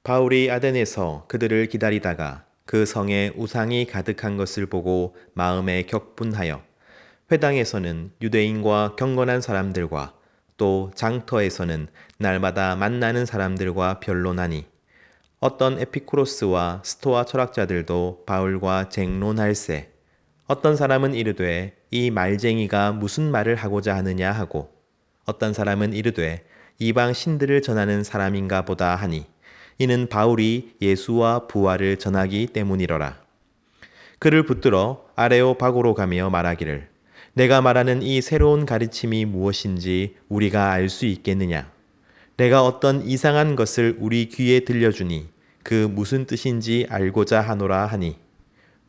바울이 아덴에서 그들을 기다리다가 그 성에 우상이 가득한 것을 보고 마음에 격분하여 회당에서는 유대인과 경건한 사람들과 또 장터에서는 날마다 만나는 사람들과 변론하니 어떤 에피쿠로스와 스토아 철학자들도 바울과 쟁론할세 어떤 사람은 이르되 이 말쟁이가 무슨 말을 하고자 하느냐 하고 어떤 사람은 이르되 이방 신들을 전하는 사람인가 보다 하니 이는 바울이 예수와 부활을 전하기 때문이로라. 그를 붙들어 아레오바고로 가며 말하기를 내가 말하는 이 새로운 가르침이 무엇인지 우리가 알 수 있겠느냐. 내가 어떤 이상한 것을 우리 귀에 들려주니 그 무슨 뜻인지 알고자 하노라 하니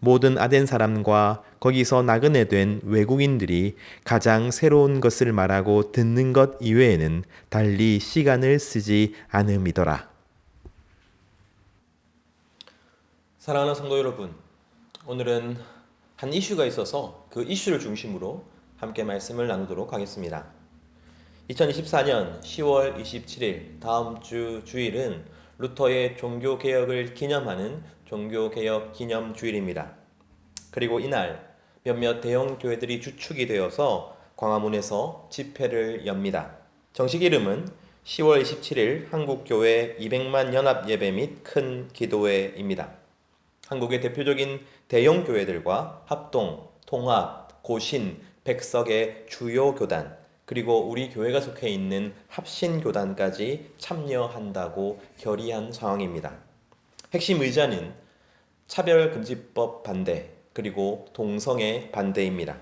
모든 아덴 사람과 거기서 나그네 된 외국인들이 가장 새로운 것을 말하고 듣는 것 이외에는 달리 시간을 쓰지 않음이더라. 사랑하는 성도 여러분, 오늘은 한 이슈가 있어서 그 이슈를 중심으로 함께 말씀을 나누도록 하겠습니다. 2024년 10월 27일 다음 주 주일은 루터의 종교개혁을 기념하는 종교개혁 기념주일입니다. 그리고 이날 몇몇 대형 교회들이 주축이 되어서 광화문에서 집회를 엽니다. 정식 이름은 10월 27일 한국교회 200만 연합예배 및 큰 기도회입니다. 한국의 대표적인 대형 교회들과 합동, 통합, 고신, 백석의 주요 교단, 그리고 우리 교회가 속해 있는 합신교단까지 참여한다고 결의한 상황입니다. 핵심 의자는 차별금지법 반대, 그리고 동성애 반대입니다.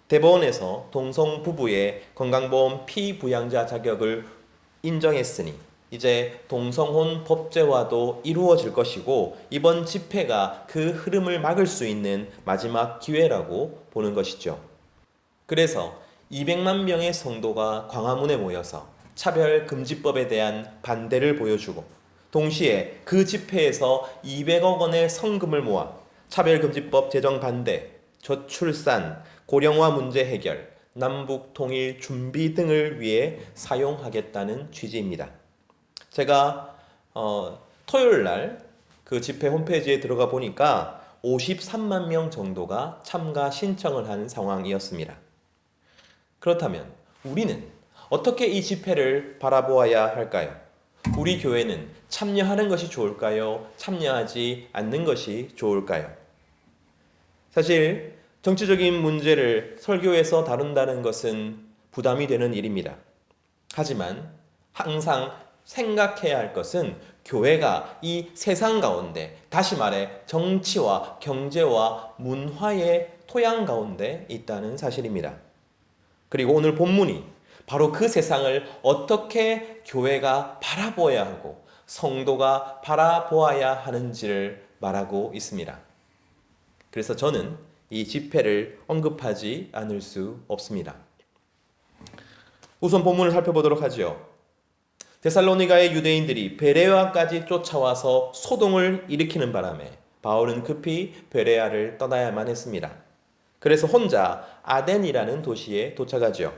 대법원에서 동성 부부의 건강보험 피부양자 자격을 인정했으니 이제 동성혼 법제화도 이루어질 것이고 이번 집회가 그 흐름을 막을 수 있는 마지막 기회라고 보는 것이죠. 그래서 200만 명의 성도가 광화문에 모여서 차별금지법에 대한 반대를 보여주고 동시에 그 집회에서 200억 원의 성금을 모아 차별금지법 제정 반대, 저출산, 고령화 문제 해결, 남북 통일 준비 등을 위해 사용하겠다는 취지입니다. 제가 토요일 날 그 집회 홈페이지에 들어가 보니까 53만 명 정도가 참가 신청을 한 상황이었습니다. 그렇다면 우리는 어떻게 이 집회를 바라보아야 할까요? 우리 교회는 참여하는 것이 좋을까요? 참여하지 않는 것이 좋을까요? 사실 정치적인 문제를 설교에서 다룬다는 것은 부담이 되는 일입니다. 하지만 항상 생각해야 할 것은 교회가 이 세상 가운데, 다시 말해 정치와 경제와 문화의 토양 가운데 있다는 사실입니다. 그리고 오늘 본문이 바로 그 세상을 어떻게 교회가 바라보아야 하고 성도가 바라보아야 하는지를 말하고 있습니다. 그래서 저는 이 집회를 언급하지 않을 수 없습니다. 우선 본문을 살펴보도록 하죠. 데살로니가의 유대인들이 베레아까지 쫓아와서 소동을 일으키는 바람에 바울은 급히 베레아를 떠나야만 했습니다. 그래서 혼자 아덴이라는 도시에 도착하죠.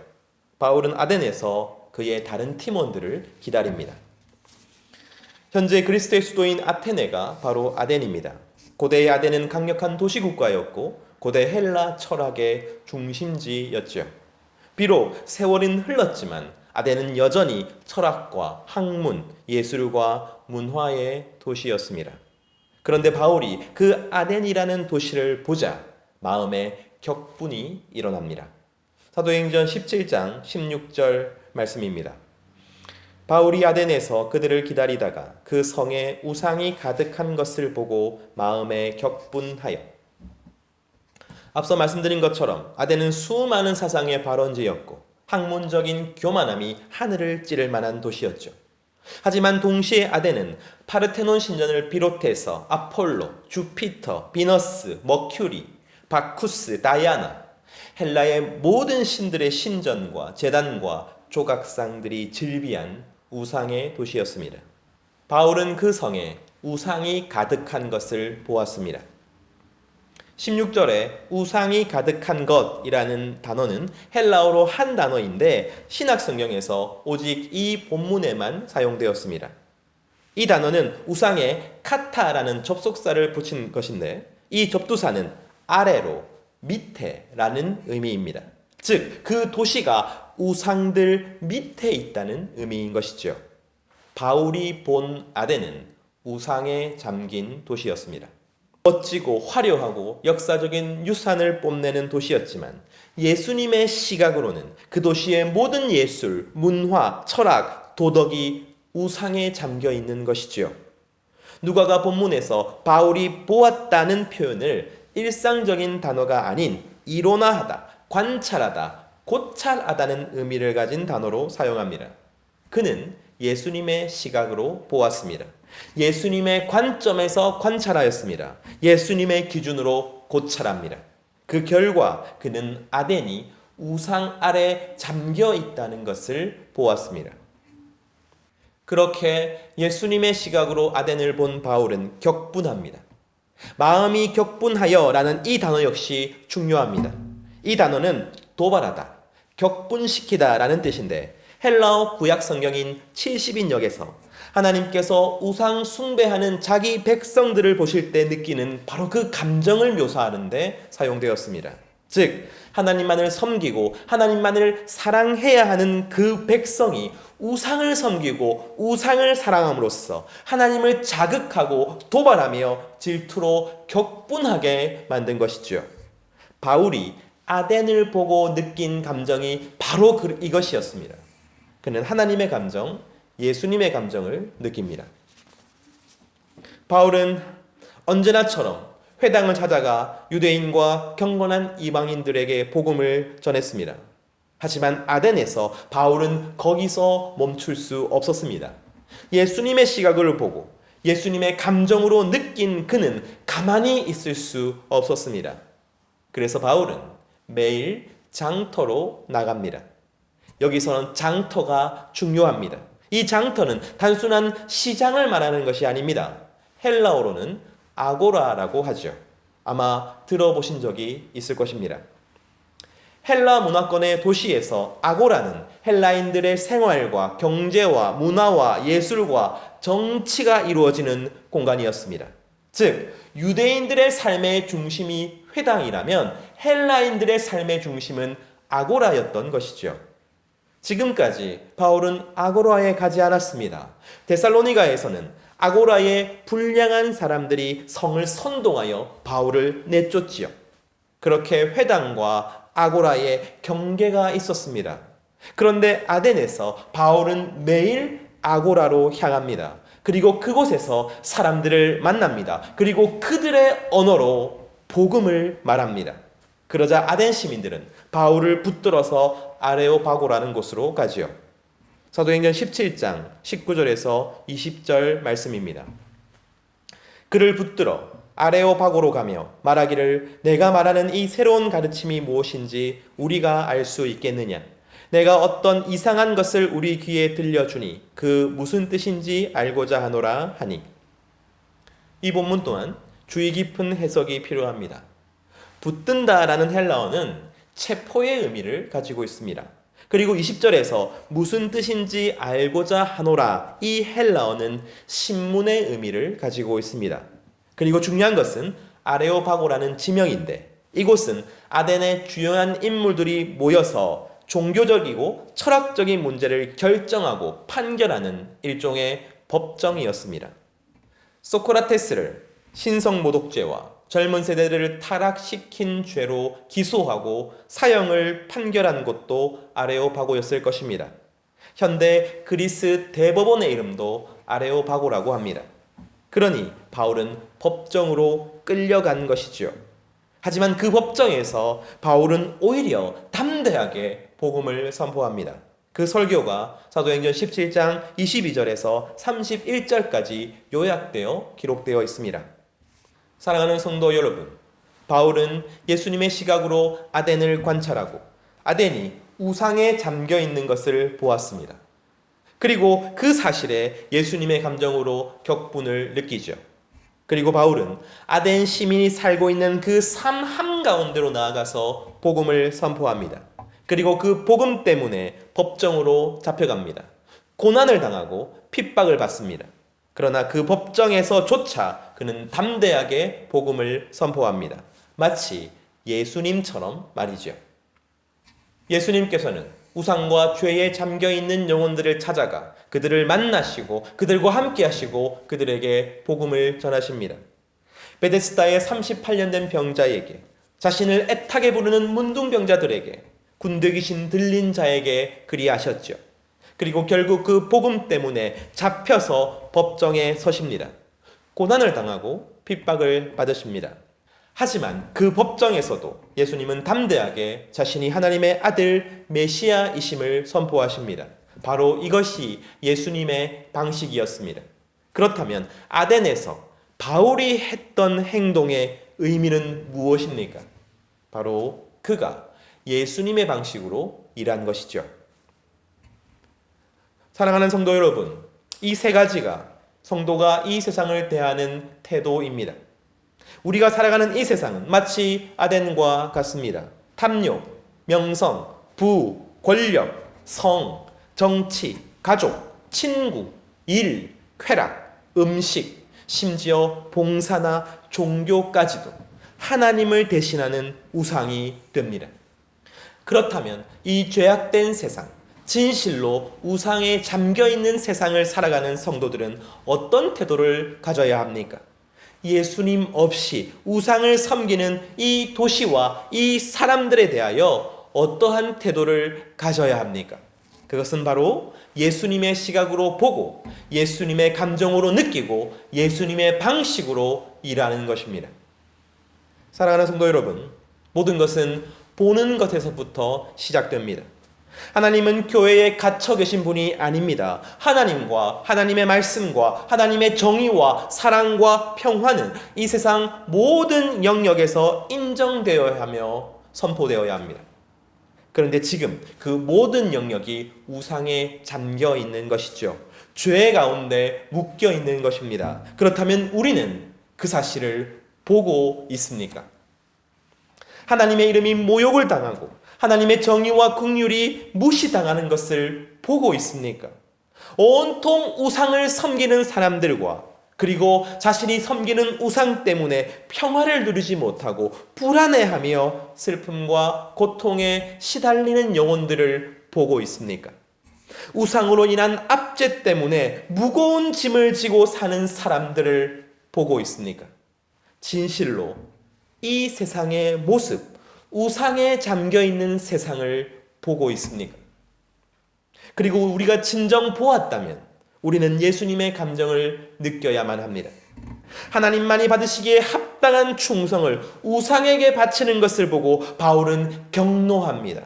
바울은 아덴에서 그의 다른 팀원들을 기다립니다. 현재 그리스의 수도인 아테네가 바로 아덴입니다. 고대의 아덴은 강력한 도시국가였고 고대 헬라 철학의 중심지였죠. 비록 세월은 흘렀지만 아덴은 여전히 철학과 학문, 예술과 문화의 도시였습니다. 그런데 바울이 그 아덴이라는 도시를 보자 마음에 격분이 일어납니다. 사도행전 17장 16절 말씀입니다. 바울이 아덴에서 그들을 기다리다가 그 성에 우상이 가득한 것을 보고 마음에 격분하여. 앞서 말씀드린 것처럼 아덴은 수많은 사상의 발원지였고 학문적인 교만함이 하늘을 찌를 만한 도시였죠. 하지만 동시에 아덴은 파르테논 신전을 비롯해서 아폴로, 주피터, 비너스, 머큐리, 바쿠스, 다이아나, 헬라의 모든 신들의 신전과 제단과 조각상들이 즐비한 우상의 도시였습니다. 바울은 그 성에 우상이 가득한 것을 보았습니다. 16절에 우상이 가득한 것이라는 단어는 헬라어로 한 단어인데 신약 성경에서 오직 이 본문에만 사용되었습니다. 이 단어는 우상에 카타라는 접속사를 붙인 것인데 이 접두사는 아래로, 밑에라는 의미입니다. 즉, 그 도시가 우상들 밑에 있다는 의미인 것이죠. 바울이 본 아덴은 우상에 잠긴 도시였습니다. 멋지고 화려하고 역사적인 유산을 뽐내는 도시였지만 예수님의 시각으로는 그 도시의 모든 예술, 문화, 철학, 도덕이 우상에 잠겨 있는 것이지요. 누가가 본문에서 바울이 보았다는 표현을 일상적인 단어가 아닌 이론화하다, 관찰하다, 고찰하다는 의미를 가진 단어로 사용합니다. 그는 예수님의 시각으로 보았습니다. 예수님의 관점에서 관찰하였습니다. 예수님의 기준으로 고찰합니다. 그 결과 그는 아덴이 우상 아래 잠겨 있다는 것을 보았습니다. 그렇게 예수님의 시각으로 아덴을 본 바울은 격분합니다. 마음이 격분하여 라는 이 단어 역시 중요합니다. 이 단어는 도발하다, 격분시키다 라는 뜻인데 헬라어 구약 성경인 70인역에서 하나님께서 우상 숭배하는 자기 백성들을 보실 때 느끼는 바로 그 감정을 묘사하는데 사용되었습니다. 즉, 하나님만을 섬기고 하나님만을 사랑해야 하는 그 백성이 우상을 섬기고 우상을 사랑함으로써 하나님을 자극하고 도발하며 질투로 격분하게 만든 것이죠. 바울이 아덴을 보고 느낀 감정이 바로 이것이었습니다. 그는 하나님의 감정, 예수님의 감정을 느낍니다. 바울은 언제나처럼 회당을 찾아가 유대인과 경건한 이방인들에게 복음을 전했습니다. 하지만 아덴에서 바울은 거기서 멈출 수 없었습니다. 예수님의 시각을 보고 예수님의 감정으로 느낀 그는 가만히 있을 수 없었습니다. 그래서 바울은 매일 장터로 나갑니다. 여기서는 장터가 중요합니다. 이 장터는 단순한 시장을 말하는 것이 아닙니다. 헬라어로는 아고라라고 하죠. 아마 들어보신 적이 있을 것입니다. 헬라 문화권의 도시에서 아고라는 헬라인들의 생활과 경제와 문화와 예술과 정치가 이루어지는 공간이었습니다. 즉, 유대인들의 삶의 중심이 회당이라면 헬라인들의 삶의 중심은 아고라였던 것이죠. 지금까지 바울은 아고라에 가지 않았습니다. 데살로니가에서는 아고라의 불량한 사람들이 성을 선동하여 바울을 내쫓지요. 그렇게 회당과 아고라의 경계가 있었습니다. 그런데 아덴에서 바울은 매일 아고라로 향합니다. 그리고 그곳에서 사람들을 만납니다. 그리고 그들의 언어로 복음을 말합니다. 그러자 아덴 시민들은 바울을 붙들어서 아레오바고라는 곳으로 가지요. 사도행전 17장 19절에서 20절 말씀입니다. 그를 붙들어 아레오바고로 가며 말하기를 내가 말하는 이 새로운 가르침이 무엇인지 우리가 알 수 있겠느냐. 내가 어떤 이상한 것을 우리 귀에 들려주니 그 무슨 뜻인지 알고자 하노라 하니. 이 본문 또한 주의 깊은 해석이 필요합니다. 붙든다라는 헬라어는 체포의 의미를 가지고 있습니다. 그리고 20절에서 무슨 뜻인지 알고자 하노라 이 헬라어는 신문의 의미를 가지고 있습니다. 그리고 중요한 것은 아레오바고라는 지명인데 이곳은 아덴의 주요한 인물들이 모여서 종교적이고 철학적인 문제를 결정하고 판결하는 일종의 법정이었습니다. 소크라테스를 신성모독죄와 젊은 세대들을 타락시킨 죄로 기소하고 사형을 판결한 곳도 아레오바고였을 것입니다. 현대 그리스 대법원의 이름도 아레오바고라고 합니다. 그러니 바울은 법정으로 끌려간 것이지요. 하지만 그 법정에서 바울은 오히려 담대하게 복음을 선포합니다. 그 설교가 사도행전 17장 22절에서 31절까지 요약되어 기록되어 있습니다. 사랑하는 성도 여러분, 바울은 예수님의 시각으로 아덴을 관찰하고 아덴이 우상에 잠겨 있는 것을 보았습니다. 그리고 그 사실에 예수님의 감정으로 격분을 느끼죠. 그리고 바울은 아덴 시민이 살고 있는 그 삶 한가운데로 나아가서 복음을 선포합니다. 그리고 그 복음 때문에 법정으로 잡혀갑니다. 고난을 당하고 핍박을 받습니다. 그러나 그 법정에서조차 그는 담대하게 복음을 선포합니다. 마치 예수님처럼 말이죠. 예수님께서는 우상과 죄에 잠겨있는 영혼들을 찾아가 그들을 만나시고 그들과 함께 하시고 그들에게 복음을 전하십니다. 베데스다의 38년 된 병자에게, 자신을 애타게 부르는 문둥병자들에게, 군대 귀신 들린 자에게 그리하셨죠. 그리고 결국 그 복음 때문에 잡혀서 법정에 서십니다. 고난을 당하고 핍박을 받으십니다. 하지만 그 법정에서도 예수님은 담대하게 자신이 하나님의 아들 메시아이심을 선포하십니다. 바로 이것이 예수님의 방식이었습니다. 그렇다면 아덴에서 바울이 했던 행동의 의미는 무엇입니까? 바로 그가 예수님의 방식으로 일한 것이죠. 사랑하는 성도 여러분, 이 세 가지가 성도가 이 세상을 대하는 태도입니다. 우리가 살아가는 이 세상은 마치 아덴과 같습니다. 탐욕, 명성, 부, 권력, 성, 정치, 가족, 친구, 일, 쾌락, 음식, 심지어 봉사나 종교까지도 하나님을 대신하는 우상이 됩니다. 그렇다면 이 죄악된 세상, 진실로 우상에 잠겨있는 세상을 살아가는 성도들은 어떤 태도를 가져야 합니까? 예수님 없이 우상을 섬기는 이 도시와 이 사람들에 대하여 어떠한 태도를 가져야 합니까? 그것은 바로 예수님의 시각으로 보고 예수님의 감정으로 느끼고 예수님의 방식으로 일하는 것입니다. 사랑하는 성도 여러분, 모든 것은 보는 것에서부터 시작됩니다. 하나님은 교회에 갇혀 계신 분이 아닙니다. 하나님과 하나님의 말씀과 하나님의 정의와 사랑과 평화는 이 세상 모든 영역에서 인정되어야 하며 선포되어야 합니다. 그런데 지금 그 모든 영역이 우상에 잠겨 있는 것이죠. 죄 가운데 묶여 있는 것입니다. 그렇다면 우리는 그 사실을 보고 있습니까? 하나님의 이름이 모욕을 당하고 하나님의 정의와 긍휼이 무시당하는 것을 보고 있습니까? 온통 우상을 섬기는 사람들과 그리고 자신이 섬기는 우상 때문에 평화를 누리지 못하고 불안해하며 슬픔과 고통에 시달리는 영혼들을 보고 있습니까? 우상으로 인한 압제 때문에 무거운 짐을 지고 사는 사람들을 보고 있습니까? 진실로 이 세상의 모습, 우상에 잠겨있는 세상을 보고 있습니까? 그리고 우리가 진정 보았다면 우리는 예수님의 감정을 느껴야만 합니다. 하나님만이 받으시기에 합당한 충성을 우상에게 바치는 것을 보고 바울은 경노합니다.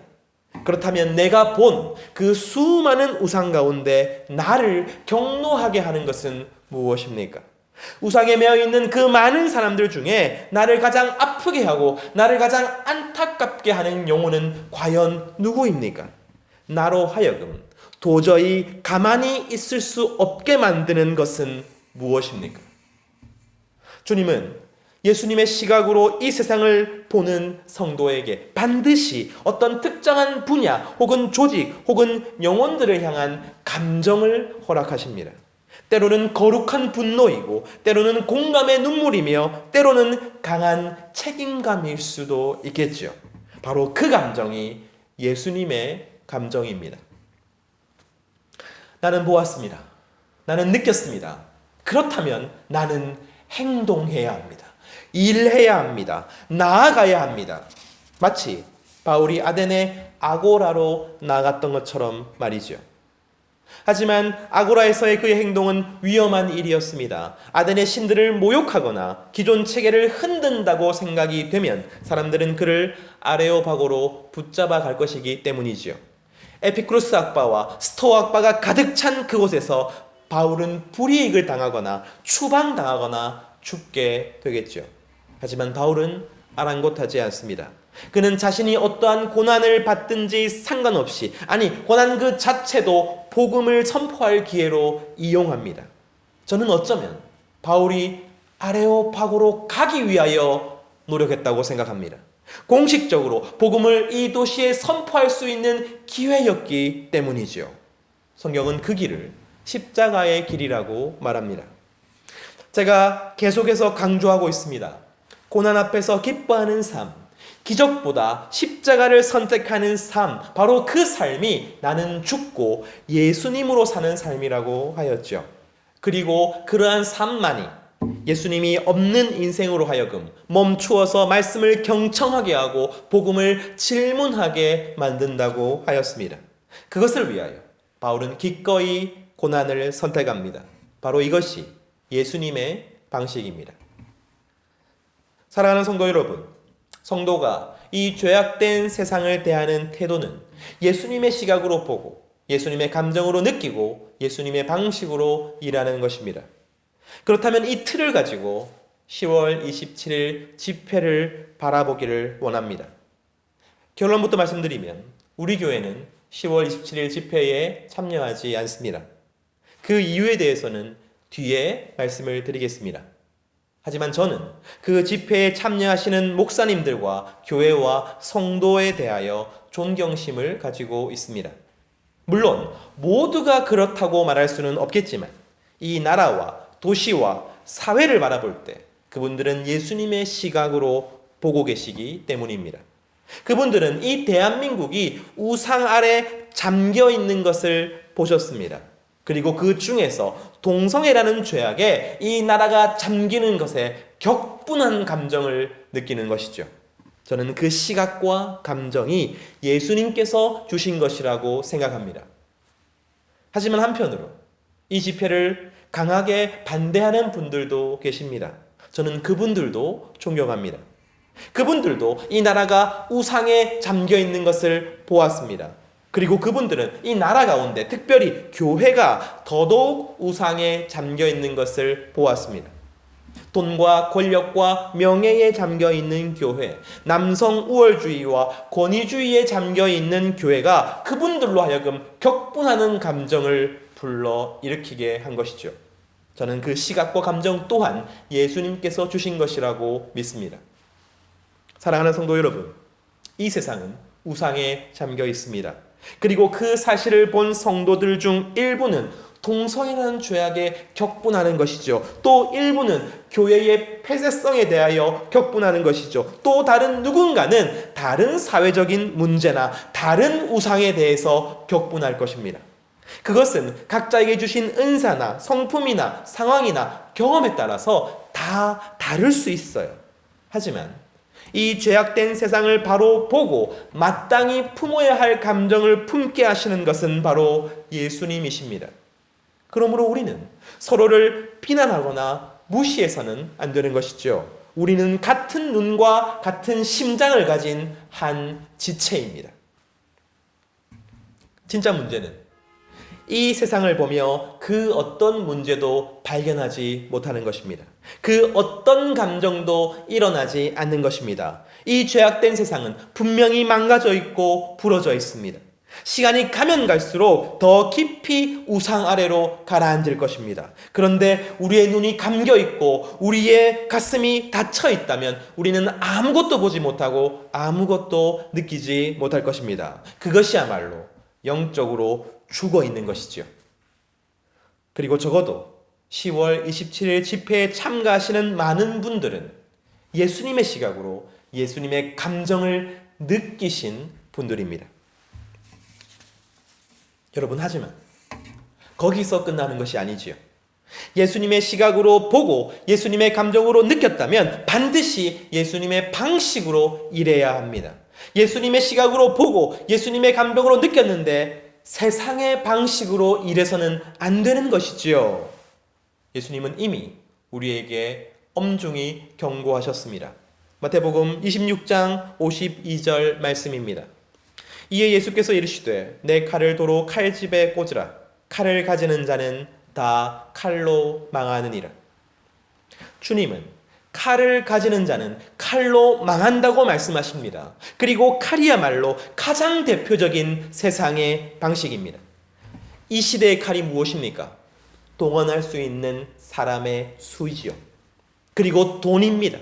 그렇다면 내가 본 그 수많은 우상 가운데 나를 경노하게 하는 것은 무엇입니까? 우상에 매여 있는 그 많은 사람들 중에 나를 가장 아프게 하고 나를 가장 안타깝게 하는 영혼은 과연 누구입니까? 나로 하여금 도저히 가만히 있을 수 없게 만드는 것은 무엇입니까? 주님은 예수님의 시각으로 이 세상을 보는 성도에게 반드시 어떤 특정한 분야 혹은 조직 혹은 영혼들을 향한 감정을 허락하십니다. 때로는 거룩한 분노이고 때로는 공감의 눈물이며 때로는 강한 책임감일 수도 있겠죠. 바로 그 감정이 예수님의 감정입니다. 나는 보았습니다. 나는 느꼈습니다. 그렇다면 나는 행동해야 합니다. 일해야 합니다. 나아가야 합니다. 마치 바울이 아덴의 아고라로 나갔던 것처럼 말이죠. 하지만 아고라에서의 그의 행동은 위험한 일이었습니다. 아덴의 신들을 모욕하거나 기존 체계를 흔든다고 생각이 되면 사람들은 그를 아레오파고로 붙잡아 갈 것이기 때문이지요. 에피쿠로스 악바와 스토아 악바가 가득 찬 그곳에서 바울은 불이익을 당하거나 추방당하거나 죽게 되겠죠. 하지만 바울은 아랑곳하지 않습니다. 그는 자신이 어떠한 고난을 받든지 상관없이, 아니 고난 그 자체도 복음을 선포할 기회로 이용합니다. 저는 어쩌면 바울이 아레오파고로 가기 위하여 노력했다고 생각합니다. 공식적으로 복음을 이 도시에 선포할 수 있는 기회였기 때문이죠. 성경은 그 길을 십자가의 길이라고 말합니다. 제가 계속해서 강조하고 있습니다. 고난 앞에서 기뻐하는 삶, 기적보다 십자가를 선택하는 삶, 바로 그 삶이 나는 죽고 예수님으로 사는 삶이라고 하였죠. 그리고 그러한 삶만이 예수님이 없는 인생으로 하여금 멈추어서 말씀을 경청하게 하고 복음을 질문하게 만든다고 하였습니다. 그것을 위하여 바울은 기꺼이 고난을 선택합니다. 바로 이것이 예수님의 방식입니다. 사랑하는 성도 여러분, 성도가 이 죄악된 세상을 대하는 태도는 예수님의 시각으로 보고 예수님의 감정으로 느끼고 예수님의 방식으로 일하는 것입니다. 그렇다면 이 틀을 가지고 10월 27일 집회를 바라보기를 원합니다. 결론부터 말씀드리면 우리 교회는 10월 27일 집회에 참여하지 않습니다. 그 이유에 대해서는 뒤에 말씀을 드리겠습니다. 하지만 저는 그 집회에 참여하시는 목사님들과 교회와 성도에 대하여 존경심을 가지고 있습니다. 물론 모두가 그렇다고 말할 수는 없겠지만 이 나라와 도시와 사회를 바라볼 때 그분들은 예수님의 시각으로 보고 계시기 때문입니다. 그분들은 이 대한민국이 우상 아래 잠겨 있는 것을 보셨습니다. 그리고 그 중에서 동성애라는 죄악에 이 나라가 잠기는 것에 격분한 감정을 느끼는 것이죠. 저는 그 시각과 감정이 예수님께서 주신 것이라고 생각합니다. 하지만 한편으로 이 집회를 강하게 반대하는 분들도 계십니다. 저는 그분들도 존경합니다. 그분들도 이 나라가 우상에 잠겨 있는 것을 보았습니다. 그리고 그분들은 이 나라 가운데 특별히 교회가 더더욱 우상에 잠겨 있는 것을 보았습니다. 돈과 권력과 명예에 잠겨 있는 교회, 남성 우월주의와 권위주의에 잠겨 있는 교회가 그분들로 하여금 격분하는 감정을 불러일으키게 한 것이죠. 저는 그 시각과 감정 또한 예수님께서 주신 것이라고 믿습니다. 사랑하는 성도 여러분, 이 세상은 우상에 잠겨 있습니다. 그리고 그 사실을 본 성도들 중 일부는 동성애라는 죄악에 격분하는 것이죠. 또 일부는 교회의 폐쇄성에 대하여 격분하는 것이죠. 또 다른 누군가는 다른 사회적인 문제나 다른 우상에 대해서 격분할 것입니다. 그것은 각자에게 주신 은사나 성품이나 상황이나 경험에 따라서 다 다를 수 있어요. 하지만 이 죄악된 세상을 바로 보고 마땅히 품어야 할 감정을 품게 하시는 것은 바로 예수님이십니다. 그러므로 우리는 서로를 비난하거나 무시해서는 안 되는 것이죠. 우리는 같은 눈과 같은 심장을 가진 한 지체입니다. 진짜 문제는 이 세상을 보며 그 어떤 문제도 발견하지 못하는 것입니다. 그 어떤 감정도 일어나지 않는 것입니다. 이 죄악된 세상은 분명히 망가져 있고 부러져 있습니다. 시간이 가면 갈수록 더 깊이 우상 아래로 가라앉을 것입니다. 그런데 우리의 눈이 감겨 있고 우리의 가슴이 닫혀 있다면 우리는 아무것도 보지 못하고 아무것도 느끼지 못할 것입니다. 그것이야말로 영적으로 죽어 있는 것이죠. 그리고 적어도 10월 27일 집회에 참가하시는 많은 분들은 예수님의 시각으로 예수님의 감정을 느끼신 분들입니다. 여러분, 하지만 거기서 끝나는 것이 아니지요. 예수님의 시각으로 보고 예수님의 감정으로 느꼈다면 반드시 예수님의 방식으로 일해야 합니다. 예수님의 시각으로 보고 예수님의 감정으로 느꼈는데 세상의 방식으로 일해서는 안 되는 것이지요. 예수님은 이미 우리에게 엄중히 경고하셨습니다. 마태복음 26장 52절 말씀입니다. 이에 예수께서 이르시되 내 칼을 도로 칼집에 꽂으라. 칼을 가지는 자는 다 칼로 망하느니라. 주님은 칼을 가지는 자는 칼로 망한다고 말씀하십니다. 그리고 칼이야말로 가장 대표적인 세상의 방식입니다. 이 시대의 칼이 무엇입니까? 동원할 수 있는 사람의 수이지요. 그리고 돈입니다.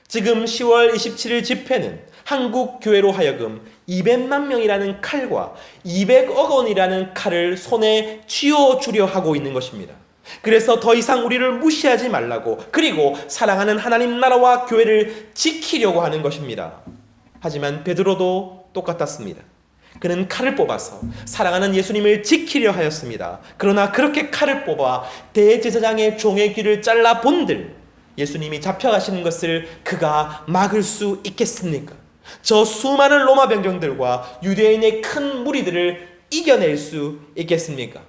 지금 10월 27일 집회는 한국 교회로 하여금 200만 명이라는 칼과 200억 원이라는 칼을 손에 쥐어주려 하고 있는 것입니다. 그래서 더 이상 우리를 무시하지 말라고, 그리고 사랑하는 하나님 나라와 교회를 지키려고 하는 것입니다. 하지만 베드로도 똑같았습니다. 그는 칼을 뽑아서 사랑하는 예수님을 지키려 하였습니다. 그러나 그렇게 칼을 뽑아 대제사장의 종의 귀를 잘라 본들 예수님이 잡혀가시는 것을 그가 막을 수 있겠습니까? 저 수많은 로마 병정들과 유대인의 큰 무리들을 이겨낼 수 있겠습니까?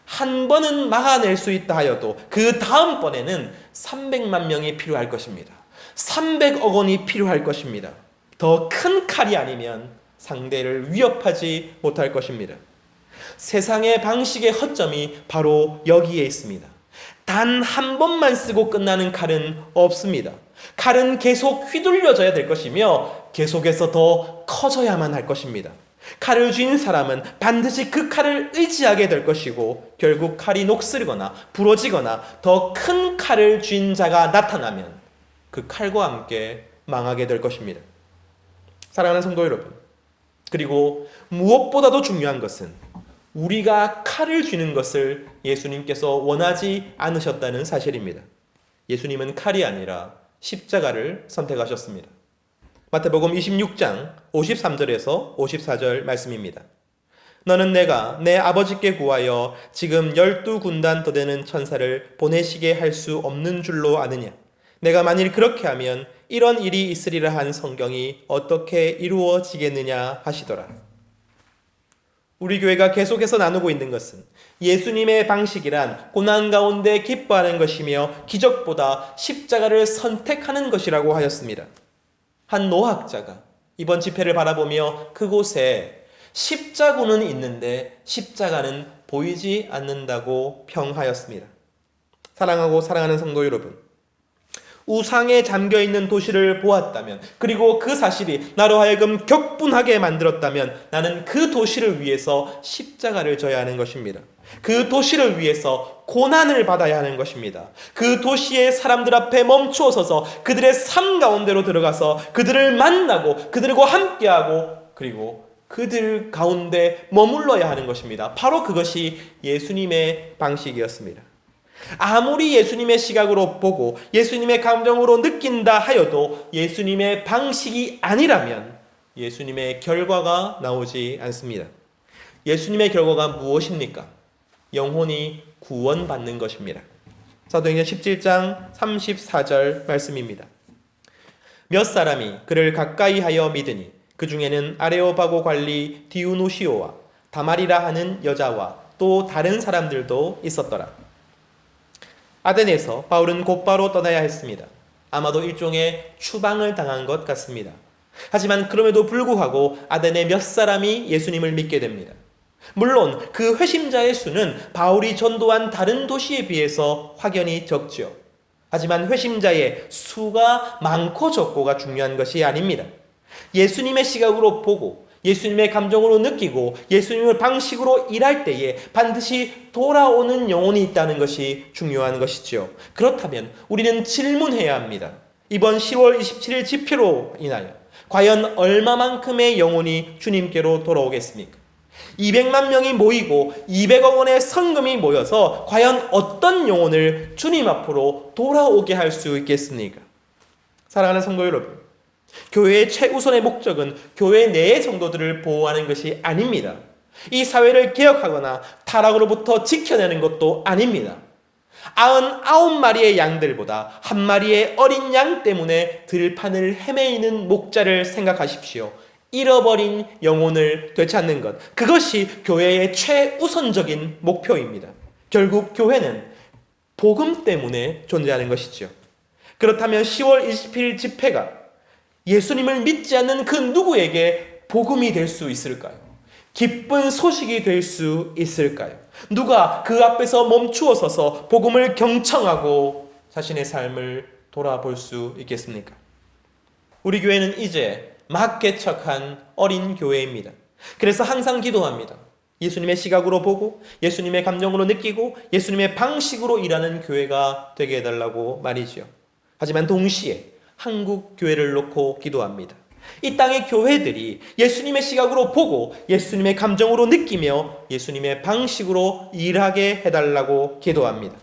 한 번은 막아낼 수 있다 하여도 그 다음번에는 300만 명이 필요할 것입니다. 300억 원이 필요할 것입니다. 더 큰 칼이 아니면 상대를 위협하지 못할 것입니다. 세상의 방식의 허점이 바로 여기에 있습니다. 단 한 번만 쓰고 끝나는 칼은 없습니다. 칼은 계속 휘둘려져야 될 것이며 계속해서 더 커져야만 할 것입니다. 칼을 쥔 사람은 반드시 그 칼을 의지하게 될 것이고 결국 칼이 녹슬거나 부러지거나 더 큰 칼을 쥔 자가 나타나면 그 칼과 함께 망하게 될 것입니다. 사랑하는 성도 여러분, 그리고 무엇보다도 중요한 것은 우리가 칼을 쥐는 것을 예수님께서 원하지 않으셨다는 사실입니다. 예수님은 칼이 아니라 십자가를 선택하셨습니다. 마태복음 26장 53절에서 54절 말씀입니다. 너는 내가 내 아버지께 구하여 지금 12군단 더 되는 천사를 보내시게 할 수 없는 줄로 아느냐? 내가 만일 그렇게 하면 이런 일이 있으리라 한 성경이 어떻게 이루어지겠느냐 하시더라. 우리 교회가 계속해서 나누고 있는 것은 예수님의 방식이란 고난 가운데 기뻐하는 것이며 기적보다 십자가를 선택하는 것이라고 하였습니다. 한 노학자가 이번 집회를 바라보며 그곳에 십자군은 있는데 십자가는 보이지 않는다고 평하였습니다. 사랑하고 사랑하는 성도 여러분, 우상에 잠겨있는 도시를 보았다면, 그리고 그 사실이 나로 하여금 격분하게 만들었다면 나는 그 도시를 위해서 십자가를 져야 하는 것입니다. 그 도시를 위해서 고난을 받아야 하는 것입니다. 그 도시의 사람들 앞에 멈추어 서서 그들의 삶 가운데로 들어가서 그들을 만나고 그들과 함께하고 그리고 그들 가운데 머물러야 하는 것입니다. 바로 그것이 예수님의 방식이었습니다. 아무리 예수님의 시각으로 보고 예수님의 감정으로 느낀다 하여도 예수님의 방식이 아니라면 예수님의 결과가 나오지 않습니다. 예수님의 결과가 무엇입니까? 영혼이 구원받는 것입니다. 사도행전 17장 34절 말씀입니다. 몇 사람이 그를 가까이 하여 믿으니 그 중에는 아레오바고 관리 디우노시오와 다말이라 하는 여자와 또 다른 사람들도 있었더라. 아덴에서 바울은 곧바로 떠나야 했습니다. 아마도 일종의 추방을 당한 것 같습니다. 하지만 그럼에도 불구하고 아덴의 몇 사람이 예수님을 믿게 됩니다. 물론 그 회심자의 수는 바울이 전도한 다른 도시에 비해서 확연히 적죠. 하지만 회심자의 수가 많고 적고가 중요한 것이 아닙니다. 예수님의 시각으로 보고 예수님의 감정으로 느끼고 예수님의 방식으로 일할 때에 반드시 돌아오는 영혼이 있다는 것이 중요한 것이지요. 그렇다면 우리는 질문해야 합니다. 이번 10월 27일 집회로 인하여 과연 얼마만큼의 영혼이 주님께로 돌아오겠습니까? 200만 명이 모이고 200억 원의 성금이 모여서 과연 어떤 영혼을 주님 앞으로 돌아오게 할 수 있겠습니까? 사랑하는 성도 여러분, 교회의 최우선의 목적은 교회 내의 성도들을 보호하는 것이 아닙니다. 이 사회를 개혁하거나 타락으로부터 지켜내는 것도 아닙니다. 99마리의 양들보다 한 마리의 어린 양 때문에 들판을 헤매이는 목자를 생각하십시오. 잃어버린 영혼을 되찾는 것, 그것이 교회의 최우선적인 목표입니다. 결국 교회는 복음 때문에 존재하는 것이죠. 그렇다면 10월 28일 집회가 예수님을 믿지 않는 그 누구에게 복음이 될 수 있을까요? 기쁜 소식이 될 수 있을까요? 누가 그 앞에서 멈추어 서서 복음을 경청하고 자신의 삶을 돌아볼 수 있겠습니까? 우리 교회는 이제 막 개척한 어린 교회입니다. 그래서 항상 기도합니다. 예수님의 시각으로 보고 예수님의 감정으로 느끼고 예수님의 방식으로 일하는 교회가 되게 해달라고 말이죠. 하지만 동시에 한국 교회를 놓고 기도합니다. 이 땅의 교회들이 예수님의 시각으로 보고 예수님의 감정으로 느끼며 예수님의 방식으로 일하게 해달라고 기도합니다.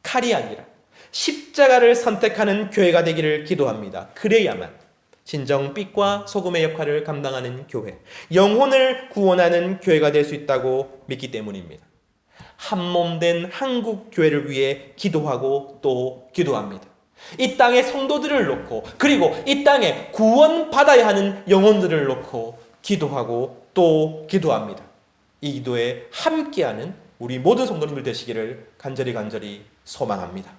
칼이 아니라 십자가를 선택하는 교회가 되기를 기도합니다. 그래야만 진정 빛과 소금의 역할을 감당하는 교회, 영혼을 구원하는 교회가 될 수 있다고 믿기 때문입니다. 한몸된 한국 교회를 위해 기도하고 또 기도합니다. 이 땅의 성도들을 놓고, 그리고 이 땅에 구원받아야 하는 영혼들을 놓고 기도하고 또 기도합니다. 이 기도에 함께하는 우리 모든 성도님들 되시기를 간절히 소망합니다.